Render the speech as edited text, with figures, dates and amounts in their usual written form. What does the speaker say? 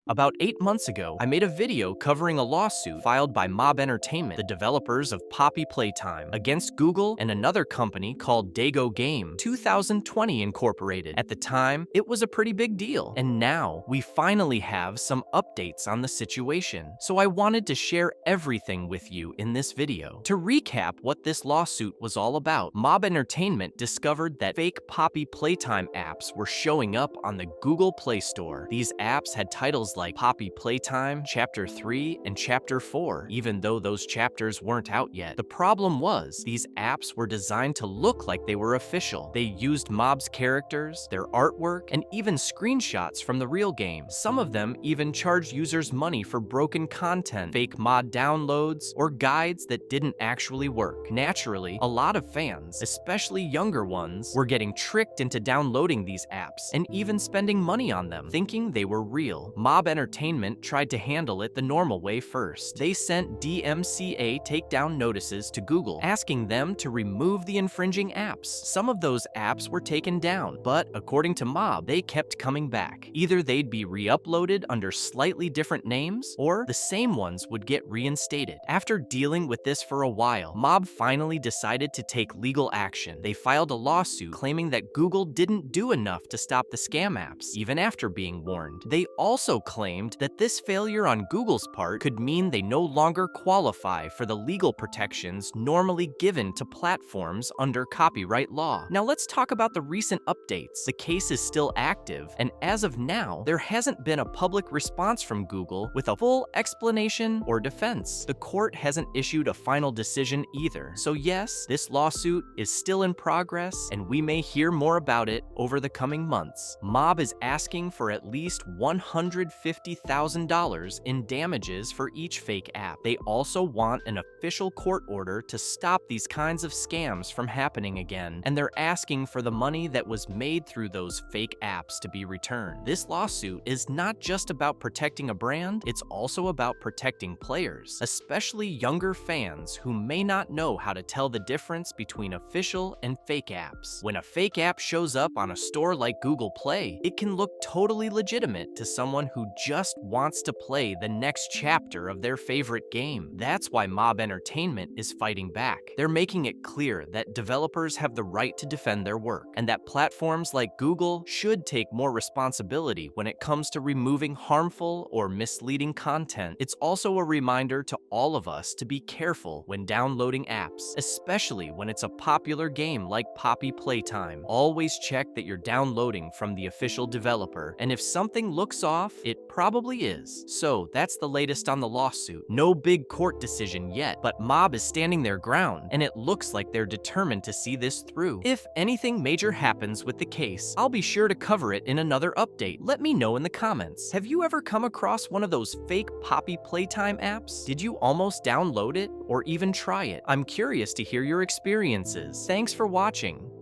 About 8 months ago, I made a video covering a lawsuit filed by Mob Entertainment, the developers of Poppy Playtime, against Google and another company called Dago Game 2020 Incorporated. At the time, it was a pretty big deal, and now we finally have some updates on the situation. So I wanted to share everything with you in this video. To recap what this lawsuit was all about, Mob Entertainment discovered that fake Poppy Playtime apps were showing up on the Google Play Store. These apps had titles like Poppy Playtime, Chapter 3, and Chapter 4, even though those chapters weren't out yet. The problem was, these apps were designed to look like they were official. They used Mob's characters, their artwork, and even screenshots from the real game. Some of them even charged users money for broken content, fake mod downloads, or guides that didn't actually work. Naturally, a lot of fans, especially younger ones, were getting tricked into downloading these apps and even spending money on them, thinking they were real. Mob Entertainment tried to handle it the normal way first. They sent DMCA takedown notices to Google, asking them to remove the infringing apps. Some of those apps were taken down, but according to Mob, they kept coming back. Either they'd be re-uploaded under slightly different names, or the same ones would get reinstated. After dealing with this for a while, Mob finally decided to take legal action. They filed a lawsuit claiming that Google didn't do enough to stop the scam apps, even after being warned. They also claimed that this failure on Google's part could mean they no longer qualify for the legal protections normally given to platforms under copyright law. Now let's talk about the recent updates. The case is still active, and as of now, there hasn't been a public response from Google with a full explanation or defense. The court hasn't issued a final decision either. So yes, this lawsuit is still in progress, and we may hear more about it over the coming months. Mob is asking for at least $150,000 in damages for each fake app. They also want an official court order to stop these kinds of scams from happening again, and they're asking for the money that was made through those fake apps to be returned. This lawsuit is not just about protecting a brand, it's also about protecting players, especially younger fans who may not know how to tell the difference between official and fake apps. When a fake app shows up on a store like Google Play, it can look totally legitimate to someone who just wants to play the next chapter of their favorite game. That's why Mob Entertainment is fighting back. They're making it clear that developers have the right to defend their work, and that platforms like Google should take more responsibility when it comes to removing harmful or misleading content. It's also a reminder to all of us to be careful when downloading apps, especially when it's a popular game like Poppy Playtime. Always check that you're downloading from the official developer, and if something looks off, it probably is. So that's the latest on the lawsuit. No big court decision yet, but Mob is standing their ground, and it looks like they're determined to see this through. If anything major happens with the case, I'll be sure to cover it in another update. Let me know in the comments. Have you ever come across one of those fake Poppy Playtime apps? Did you almost download it or even try it? I'm curious to hear your experiences. Thanks for watching.